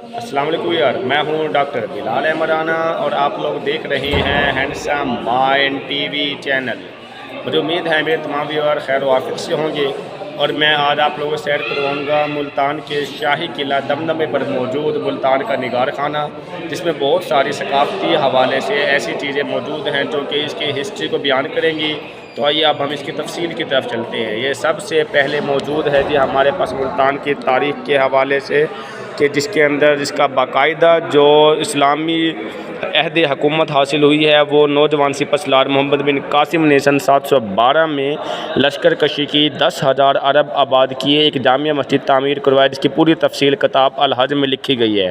السلام علیکم یار، میں ہوں ڈاکٹر بلال احمد رانا اور آپ لوگ دیکھ رہے ہیں handsome mind T V channel. مجھے امید ہے میرے تمام ویور خیر و عافیت سے ہوں گے، اور میں آج آپ لوگوں کو سیر کرواؤں گا ملتان کے شاہی قلعہ دمدمے پر موجود ملتان کا نگار خانہ، جس میں بہت ساری ثقافتی حوالے سے ایسی چیزیں موجود ہیں جو کہ اس کی ہسٹری کو بیان کریں گی۔ تو آئیے اب ہم اس کی تفصیل کی طرف چلتے ہیں۔ یہ سب سے پہلے موجود ہے جی ہمارے پاس ملتان کی تاریخ کے حوالے سے، کہ جس کے اندر جس کا باقاعدہ جو اسلامی عہد حکومت حاصل ہوئی ہے وہ نوجوان سپہ سالار محمد بن قاسم نے سن 712 میں لشکر کشی کی، 10,000 عرب آباد کیے، ایک جامع مسجد تعمیر کروائی، جس کی پوری تفصیل کتاب الحج میں لکھی گئی ہے۔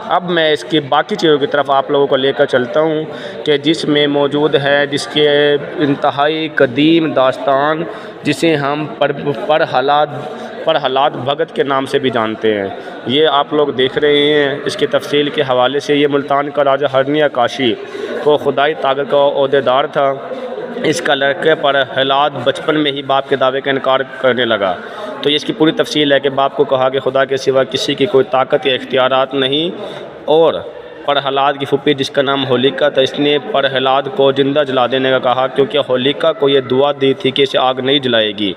اب میں اس کی باقی چیزوں کی طرف آپ لوگوں کو لے کر چلتا ہوں، کہ جس میں موجود ہے جس کے انتہائی قدیم داستان، جسے ہم پرہلاد بھگت کے نام سے بھی جانتے ہیں۔ یہ آپ لوگ دیکھ رہے ہیں اس کی تفصیل کے حوالے سے۔ یہ ملتان کا راجہ ہرنیہ کاشی کو خدائی طاقت کا عہدیدار تھا۔ اس کا لڑکے پرہلاد بچپن میں ہی باپ کے دعوے کا انکار کرنے لگا، تو یہ اس کی پوری تفصیل ہے کہ باپ کو کہا کہ خدا کے سوا کسی کی کوئی طاقت یا اختیارات نہیں، اور پرہلاد کی پھوپھی جس کا نام ہولیکا تھا، اس نے پرہلاد کو زندہ جلا دینے کا کہا، کیونکہ ہولیکا کو یہ دعا دی تھی کہ اسے آگ نہیں جلائے گی۔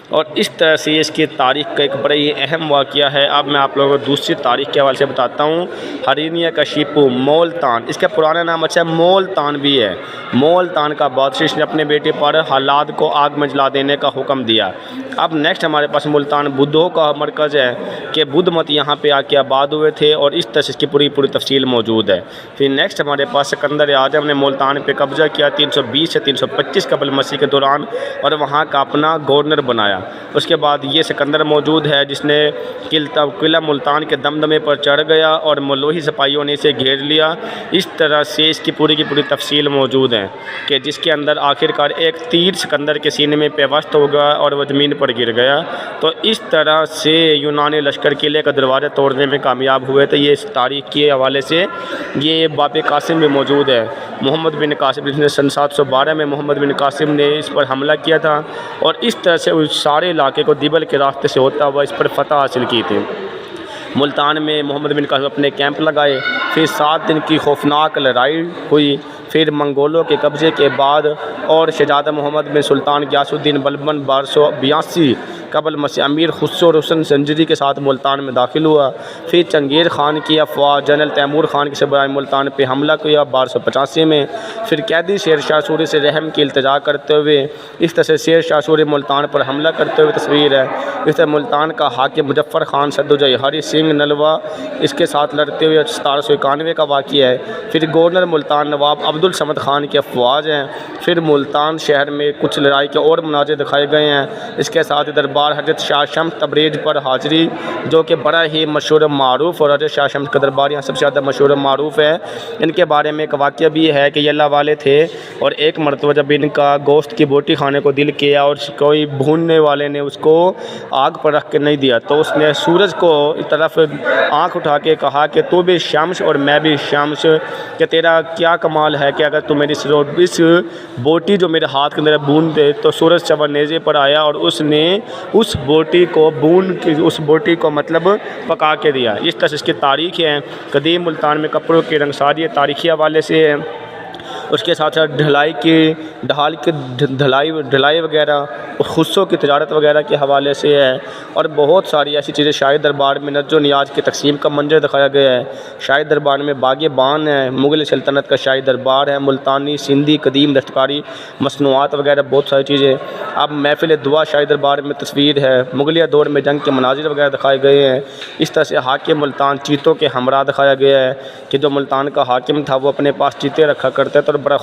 اور اس طرح سے اس کی تاریخ کا ایک بڑا ہی اہم واقعہ ہے۔ اب میں آپ لوگوں کو دوسری تاریخ کے حوالے سے بتاتا ہوں۔ ہرینیہ کشیپو مولتان، اس کا پرانا نام اچھا مولتان بھی ہے۔ مولتان کا بادشاہ نے اپنے بیٹے پرہلاد کو آگ میں جلا دینے کا حکم دیا۔ اب نیکسٹ ہمارے پاس ملتان بدھوں کا مرکز ہے، کہ بدھ مت یہاں پہ آ کے آباد ہوئے تھے، اور اس طرح سے اس کی پوری تفصیل موجود ہے۔ پھر نیکسٹ ہمارے پاس سکندر اعظم نے ملتان پہ قبضہ کیا 320 سے 325 قبل مسیح کے دوران، اور وہاں کا اپنا گورنر بنایا۔ اس کے بعد یہ سکندر موجود ہے جس نے قلعہ ملتان کے دمدمے پر چڑھ گیا، اور ملوہی سپاہیوں نے اسے گھیر لیا۔ اس طرح سے اس کی پوری تفصیل موجود ہے، کہ جس کے اندر آخر کار ایک تیر سکندر کے سینے میں پیوست ہو گیا اور وہ زمین پر گر گیا۔ تو اس طرح سے یونانی لشکر قلعے کا دروازہ توڑنے میں کامیاب ہوئے تھے۔ یہ اس تاریخ کے حوالے سے یہ باب قاسم میں موجود ہے، محمد بن قاسم، جس نے سن 712 میں محمد بن قاسم نے اس پر حملہ کیا تھا، اور اس طرح سے اس سارے علاقے کو دیبل کے راستے سے ہوتا ہوا اس پر فتح حاصل کی تھی۔ ملتان میں محمد بن قاسم اپنے کیمپ لگائے، پھر 7 دن کی خوفناک لڑائی ہوئی، پھر منگولوں کے قبضے کے بعد، اور شہزادہ محمد بن سلطان غیاث الدین بلبن 1282 قبل مسیح امیر خسرو حسن زنجیری کے ساتھ ملتان میں داخل ہوا۔ پھر چنگیز خان کی افواج جنرل تیمور خان کے سربراہ ملتان پہ حملہ کیا 1285 میں۔ پھر قیدی شیر شاہ سوری سے رحم کی التجا کرتے ہوئے، اس طرح سے شیر شاہ سوری ملتان پر حملہ کرتے ہوئے تصویر ہے۔ اس طرح ملتان کا حاکم مظفر خان سدوجئی ہری سنگھ نلوا اس کے ساتھ لڑتے ہوئے 1791 کا واقعہ ہے۔ پھر گورنر ملتان نواب عبدالصمد خان کی افواج ہیں۔ پھر ملتان شہر میں کچھ لڑائی کے اور مناظر دکھائے گئے ہیں۔ اس کے ساتھ دربار حضرت شاہ شمس تبریز پر حاضری، جو کہ بڑا ہی مشہور معروف، اور حضرت شاہ شمس کا دربار یہاں سب سے زیادہ مشہور معروف ہے۔ ان کے بارے میں ایک واقعہ بھی ہے کہ یہ اللہ والے تھے، اور ایک مرتبہ جب ان کا گوشت کی بوٹی کھانے کو دل کیا، اور کوئی بھوننے والے نے اس کو آگ پر رکھ کے نہیں دیا، تو اس نے سورج کو اس طرف آنکھ اٹھا کے کہا کہ تو بھی شمس اور میں بھی شمس، کہ تیرا کیا کمال ہے کہ اگر تو میری اس بوٹی جو میرے ہاتھ کے اندر بھون دے۔ تو سورج چور نیزے پر آیا، اور اس نے اس بوٹی کو اس بوٹی کو مطلب پکا کے دیا۔ اس طرح سے اس کی تاریخ ہے۔ قدیم ملتان میں کپڑوں کی رنگساری تاریخی حوالے سے ہے۔ اس کے ساتھ ساتھ ڈھلائی وغیرہ، خصوں کی تجارت وغیرہ کے حوالے سے ہے، اور بہت ساری ایسی چیزیں۔ شاہی دربار میں نذر و نیاز کی تقسیم کا منظر دکھایا گیا ہے۔ شاہی دربار میں باغ بان ہے، مغل سلطنت کا شاہی دربار ہے، ملتانی سندھی قدیم دستکاری مصنوعات وغیرہ بہت ساری چیزیں۔ اب محفل دعا شاہی دربار میں تصویر ہے، مغلیہ دور میں جنگ کے مناظر وغیرہ دکھائے گئے ہیں۔ اس طرح سے حاکم ملتان چیتوں کے ہمراہ دکھایا گیا ہے، کہ جو ملتان کا حاکم تھا وہ اپنے پاس چیتے رکھا کرتا تھا، اور بڑا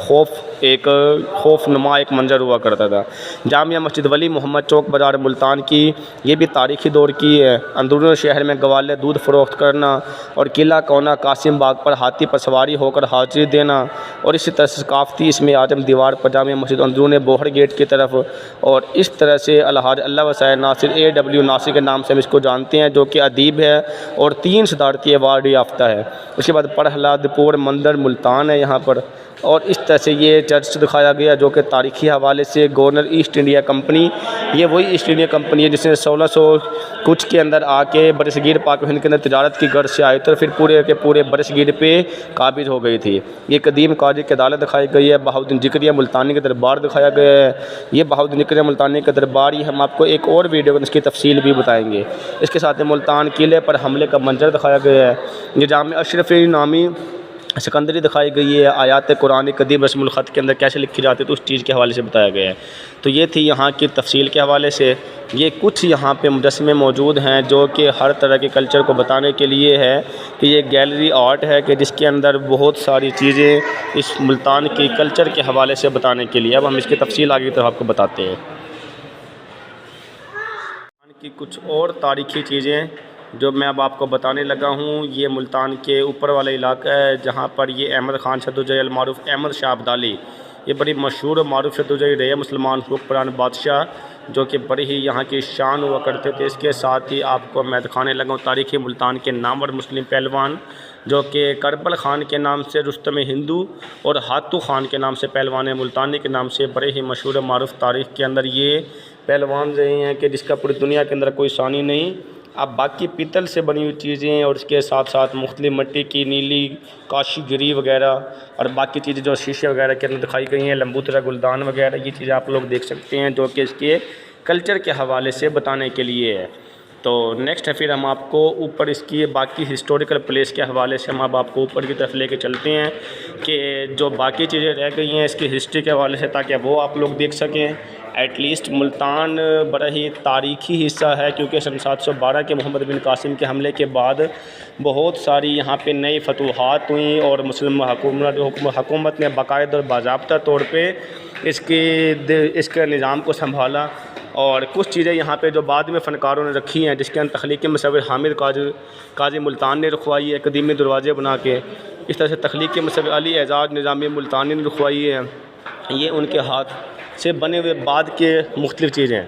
خوفنما ایک منظر ہوا کرتا تھا۔ جامعہ مسجد ولی محمد چوک بازار ملتان کی، یہ بھی تاریخی دور کی ہے۔ اندرون شہر میں گوالے دودھ فروخت کرنا، اور قلعہ کونا قاسم باغ پر ہاتھی پر سواری ہو کر حاضری دینا، اور اسی طرح سے ثقافتی اس میں اعظم دیوار پر جامع مسجد اندرون بوہر گیٹ کی طرف، اور اس طرح سے الحاج اللہ وسائے ناصر AW ناصر کے نام سے ہم اس کو جانتے ہیں، جو کہ ادیب ہے اور 3 صدارتی ایوارڈ یافتہ ہے۔ اس کے بعد پرہلاد پور مندر ملتان ہے یہاں پر، اور اس طرح سے یہ چرچ دکھایا گیا جو کہ تاریخی حوالے سے گورنر ایسٹ انڈیا کمپنی، یہ وہی ایسٹ انڈیا کمپنی ہے جس نے 1600 کچھ کے اندر آ کے برصغیر پاک و ہند کے اندر تجارت کی غرض سے آئے تھے، اور پھر پورے کے پورے برصغیر پہ قابض ہو گئی تھی۔ یہ قدیم قاضی کی عدالت دکھائی گئی ہے۔ بہاؤالدین ذکریہ ملتانی کا دربار دکھایا گیا ہے۔ یہ بہاؤالدین ذکریہ ملتانی کا دربار، یہ ہم آپ کو ایک اور ویڈیو میں اس کی تفصیل بھی بتائیں گے۔ اس کے ساتھ ملتان قلعے پر حملے کا منظر دکھایا گیا ہے۔ یہ جامع اشرفی نامی سکندری دکھائی گئی ہے۔ آیات قرآن قدیم رسم الخط کے اندر کیسے لکھی جاتی ہے تو اس چیز کے حوالے سے بتایا گیا ہے۔ تو یہ تھی یہاں کی تفصیل کے حوالے سے۔ یہ کچھ یہاں پہ مجسمے موجود ہیں جو کہ ہر طرح کے کلچر کو بتانے کے لیے ہے کہ یہ گیلری آرٹ ہے کہ جس کے اندر بہت ساری چیزیں اس ملتان کی کلچر کے حوالے سے بتانے کے لیے۔ اب ہم اس کی تفصیل آگے کی طرف آپ کو بتاتے ہیں۔ ملتان کی کچھ اور تاریخی چیزیں جو میں اب آپ کو بتانے لگا ہوں، یہ ملتان کے اوپر والا علاقہ ہے جہاں پر یہ احمد خان شتروجی المعروف احمد شاہ ابدالی، یہ بڑی مشہور و معروف شتروجی رہے مسلمان حکمران بادشاہ جو کہ بڑی ہی یہاں کی شان ہوا کرتے تھے۔ اس کے ساتھ ہی آپ کو میں دکھانے لگا ہوں تاریخی ملتان کے نامور مسلم پہلوان جو کہ کربل خان کے نام سے رستم ہندو اور ہاتھو خان کے نام سے پہلوان ملتانی کے نام سے بڑے ہی مشہور و معروف تاریخ کے اندر یہ پہلوان رہے ہیں کہ جس کا پوری دنیا کے اندر کوئی ثانی نہیں۔ اب باقی پیتل سے بنی ہوئی چیزیں اور اس کے ساتھ ساتھ مختلف مٹی کی نیلی کاشی گری وغیرہ اور باقی چیزیں جو شیشے وغیرہ کے اندر دکھائی گئی ہیں، لمبوترا گلدان وغیرہ، یہ چیزیں آپ لوگ دیکھ سکتے ہیں جو کہ اس کے کلچر کے حوالے سے بتانے کے لیے ہے۔ تو نیکسٹ ہے پھر ہم آپ کو اوپر اس کی باقی ہسٹوریکل پلیس کے حوالے سے ہم اب آپ کو اوپر کی طرف لے کے چلتے ہیں کہ جو باقی چیزیں رہ گئی ہیں اس کی ہسٹری کے حوالے سے تاکہ وہ آپ لوگ دیکھ سکیں۔ ایٹ لیسٹ ملتان بڑا ہی تاریخی حصہ ہے کیونکہ سن 712 کے محمد بن قاسم کے حملے کے بعد بہت ساری یہاں پہ نئی فتوحات ہوئیں اور مسلم حکومت نے باقاعدہ اور باضابطہ طور پہ اس کے نظام کو سنبھالا، اور کچھ چیزیں یہاں پہ جو بعد میں فنکاروں نے رکھی ہیں جس کے اندر تخلیقی مصور حامد قاضی ملتان نے رکھوائی ہے قدیمی دروازے بنا کے، اس طرح سے تخلیقی مصور علی اعزاز نظامی ملتانی نے رکھوائی ہے۔ یہ ان کے ہاتھ سے بنے ہوئے بعد کے مختلف چیزیں ہیں۔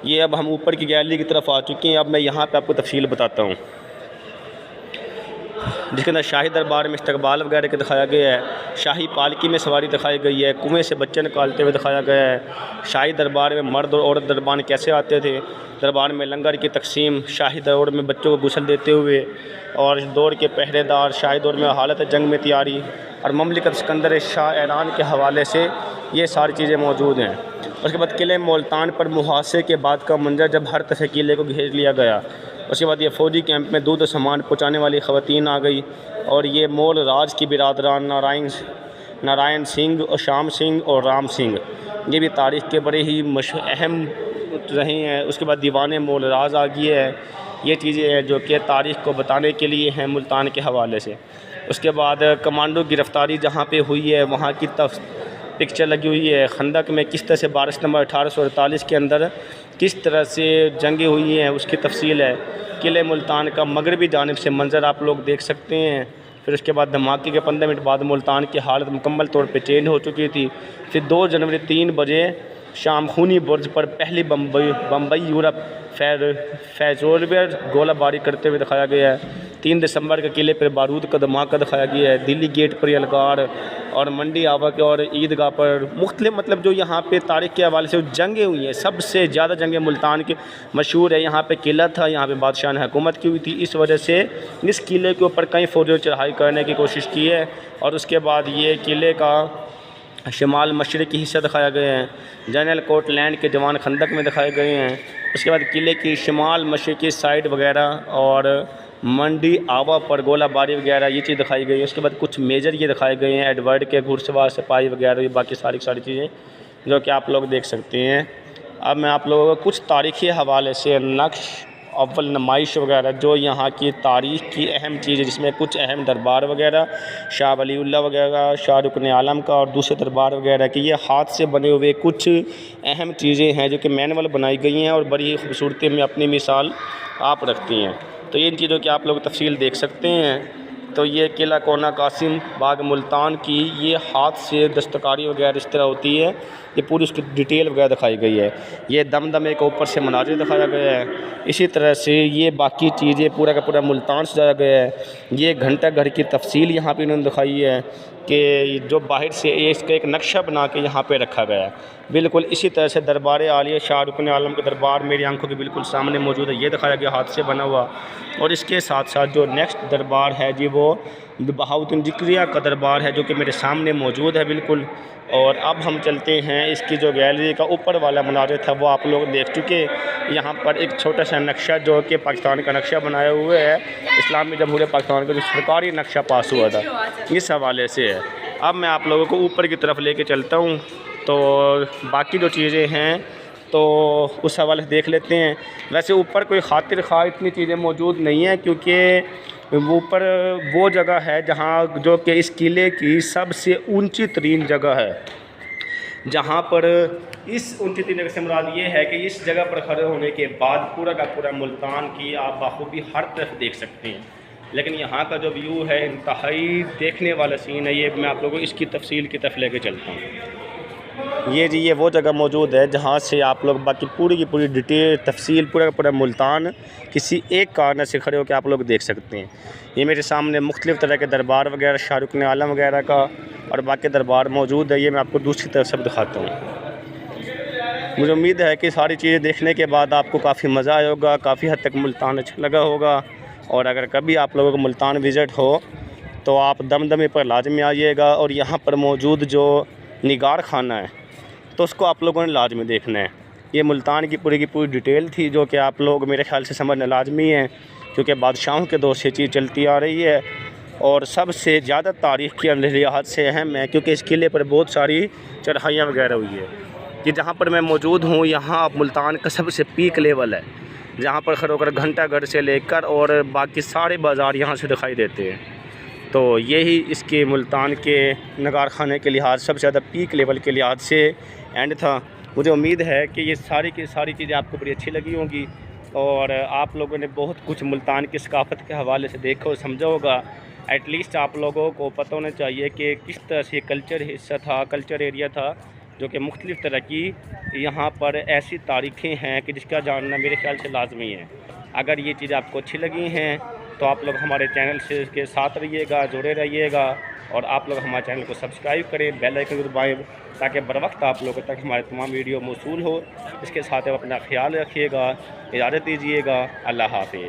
یہ اب ہم اوپر کی گیلری کی طرف آ چکے ہیں۔ اب میں یہاں پہ آپ کو تفصیل بتاتا ہوں جس کے اندر شاہی دربار میں استقبال وغیرہ کے دکھایا گیا ہے، شاہی پالکی میں سواری دکھائی گئی ہے، کنویں سے بچے نکالتے ہوئے دکھایا گیا ہے، شاہی دربار میں مرد اور عورت دربان کیسے آتے تھے، دربار میں لنگر کی تقسیم، شاہی دور میں بچوں کو غسل دیتے ہوئے، اور اس دور کے پہرے دار، شاہی دور میں حالت جنگ میں تیاری، اور مملکت سکندر شاہ ایران کے حوالے سے یہ ساری چیزیں موجود ہیں۔ اس کے بعد قلعہ ملتان پر محاصرے کے بعد کا منظر جب ہر طرف قلعے کو گھیر لیا گیا۔ اس کے بعد یہ فوجی کیمپ میں دودھ و سامان پہنچانے والی خواتین آ گئی، اور یہ مول راج کی برادران نارائن سنگھ اور شام سنگھ اور رام سنگھ یہ بھی تاریخ کے بڑے ہی اہم رہے ہیں۔ اس کے بعد دیوان مول راج آ گئی ہے۔ یہ چیزیں ہیں جو کہ تاریخ کو بتانے کے لیے ہیں ملتان کے حوالے سے۔ اس کے بعد کمانڈو گرفتاری جہاں پہ ہوئی ہے وہاں کی پکچر لگی ہوئی ہے۔ خندق میں کس طرح سے 12 ستمبر 1848 کے اندر کس طرح سے جنگیں ہوئی ہیں اس کی تفصیل ہے۔ قلعہ ملتان کا مغربی جانب سے منظر آپ لوگ دیکھ سکتے ہیں۔ پھر اس کے بعد دھماکے کے 15 منٹ بعد ملتان کی حالت مکمل طور پہ چینج ہو چکی تھی۔ پھر 2 جنوری 3 بجے شام خونی برج پر پہلی بمبئی یورپ فیزولویر گولہ باری کرتے ہوئے دکھایا گیا ہے۔ 3 دسمبر کے قلعے پر بارود کا دھماکہ دکھایا گیا ہے۔ دلی گیٹ پر یلغار اور منڈی آوا کے اور عیدگاہ پر مختلف جو یہاں پہ تاریخ کے حوالے سے جنگیں ہوئی ہیں، سب سے زیادہ جنگیں ملتان کی مشہور ہے۔ یہاں پہ قلعہ تھا، یہاں پہ بادشاہ نے حکومت کی ہوئی تھی، اس وجہ سے اس قلعے کے اوپر کئی فوجوں چڑھائی کرنے کی کوشش کی ہے۔ اور اس کے بعد یہ قلعے کا شمال مشرقی حصہ دکھایا گیا ہے۔ جنرل کوٹ لینڈ کے جوان خندق میں دکھائے گئے ہیں۔ اس کے بعد قلعے کی شمال مشرقی سائڈ وغیرہ اور منڈی آوا پر گولہ باری وغیرہ یہ چیز دکھائی گئی ہے۔ اس کے بعد کچھ میجر یہ دکھائے گئے ہیں، ایڈورڈ کے گھڑ سوار سپاہی وغیرہ، یہ باقی ساری چیزیں جو کہ آپ لوگ دیکھ سکتے ہیں۔ اب میں آپ لوگوں کو کچھ تاریخی حوالے سے نقش اول نمائش وغیرہ جو یہاں کی تاریخ کی اہم چیز ہے، جس میں کچھ اہم دربار وغیرہ، شاہ ولی اللہ وغیرہ، شاہ رکن عالم کا اور دوسرے دربار وغیرہ کی یہ ہاتھ سے بنے ہوئے کچھ اہم چیزیں ہیں جو کہ مینول بنائی گئی ہیں اور بڑی ہی خوبصورتی میں اپنی مثال آپ رکھتی ہیں۔ تو ان چیزوں کی آپ لوگ تفصیل دیکھ سکتے ہیں۔ تو یہ قلعہ کونا قاسم باغ ملتان کی یہ ہاتھ سے دستکاری وغیرہ اس طرح ہوتی ہے، یہ پوری اس کی ڈیٹیل وغیرہ دکھائی گئی ہے۔ یہ دمدمے کے اوپر سے مناظر دکھایا گیا ہے۔ اسی طرح سے یہ باقی چیزیں پورا کا پورا ملتان سجایا گیا ہے۔ یہ گھنٹہ گھر کی تفصیل یہاں پہ انہوں نے دکھائی ہے۔ کہ جو باہر سے اس کا ایک نقشہ بنا کے یہاں پہ رکھا گیا ہے۔ بالکل اسی طرح سے دربار عالیہ شاہ رکن عالم کا دربار میری آنکھوں کے بالکل سامنے موجود ہے، یہ دکھایا گیا ہاتھ سے بنا ہوا۔ اور اس کے ساتھ ساتھ جو نیکسٹ دربار ہے جی وہ بہاؤالدین ذکریہ کا دربار ہے، جو کہ میرے سامنے موجود ہے بالکل۔ اور اب ہم چلتے ہیں اس کی جو گیلری کا اوپر والا مناظر تھا وہ آپ لوگ دیکھ چکے۔ یہاں پر ایک چھوٹا سا نقشہ جو کہ پاکستان کا نقشہ بنایا ہوا ہے، اسلامی جمہوریہ پاکستان کا جو سرکاری نقشہ پاس ہوا تھا، اس حوالے سے ہے۔ اب میں آپ لوگوں کو اوپر کی طرف لے کے چلتا ہوں، تو باقی جو چیزیں ہیں تو اس حوالے سے دیکھ لیتے ہیں۔ ویسے اوپر کوئی خاطر خواہ اتنی چیزیں موجود نہیں ہیں، کیونکہ اوپر وہ جگہ ہے جہاں جو کہ اس قلعے کی سب سے اونچی ترین جگہ ہے، جہاں پر اس اونچی ترین جگہ سے مراد یہ ہے کہ اس جگہ پر کھڑے ہونے کے بعد پورا کا پورا ملتان کی آپ بخوبی ہر طرف دیکھ سکتے ہیں۔ لیکن یہاں کا جو ویو ہے انتہائی دیکھنے والا سین ہے، یہ میں آپ لوگوں کو اس کی تفصیل کی طرف لے کے چلتا ہوں۔ یہ وہ جگہ موجود ہے جہاں سے آپ لوگ باقی پوری کی پوری ڈیٹیل تفصیل پورا کا پورا ملتان کسی ایک کارنر سے کھڑے ہو کے آپ لوگ دیکھ سکتے ہیں۔ یہ میرے سامنے مختلف طرح کے دربار وغیرہ شاہ رکن عالم وغیرہ کا اور باقی دربار موجود ہے، یہ میں آپ کو دوسری طرف سے دکھاتا ہوں۔ مجھے امید ہے کہ ساری چیزیں دیکھنے کے بعد آپ کو کافی مزہ آیا ہوگا، کافی حد تک ملتان اچھا لگا ہوگا۔ اور اگر کبھی آپ لوگوں کو ملتان وزٹ ہو تو آپ دمدمی پر لازمی آئیے گا، اور یہاں پر موجود جو نگار خانہ ہے تو اس کو آپ لوگوں نے لازمی دیکھنا ہے۔ یہ ملتان کی پوری ڈیٹیل تھی جو کہ آپ لوگ میرے خیال سے سمجھنا لازمی ہے، کیونکہ بادشاہوں کے دور سے چیز چلتی آ رہی ہے، اور سب سے زیادہ تاریخ کے لحاظ سے اہم ہے، کیونکہ اس قلعے پر بہت ساری چڑھائیاں وغیرہ ہوئی ہے۔ کہ جہاں پر میں موجود ہوں یہاں ملتان کا سب سے پیک لیول ہے، جہاں پر کھڑے ہو کر گھنٹہ گھر سے لے کر اور باقی سارے بازار یہاں سے دکھائی دیتے ہیں۔ تو یہی اس کے ملتان کے نگار خانے کے لحاظ سب سے زیادہ پیک لیول کے لحاظ سے اینڈ تھا۔ مجھے امید ہے کہ یہ ساری کی ساری چیزیں آپ کو بڑی اچھی لگی ہوں گی، اور آپ لوگوں نے بہت کچھ ملتان کی ثقافت کے حوالے سے دیکھا اور سمجھا ہوگا۔ ایٹ لیسٹ آپ لوگوں کو پتہ ہونا چاہیے کہ کس طرح سے کلچر حصہ تھا، کلچر ایریا تھا، جو کہ مختلف طرح کی یہاں پر ایسی تاریخیں ہیں کہ جس کا جاننا میرے خیال سے لازمی ہے۔ اگر یہ چیزیں آپ کو اچھی لگی ہیں تو آپ لوگ ہمارے چینل سے کے ساتھ رہیے گا، جڑے رہیے گا، اور آپ لوگ ہمارے چینل کو سبسکرائب کریں، بیل آئیکن دبائیں، تاکہ بر وقت آپ لوگوں تک ہمارے تمام ویڈیو موصول ہو۔ اس کے ساتھ آپ اپنا خیال رکھیے گا، اجازت دیجیے گا، اللہ حافظ۔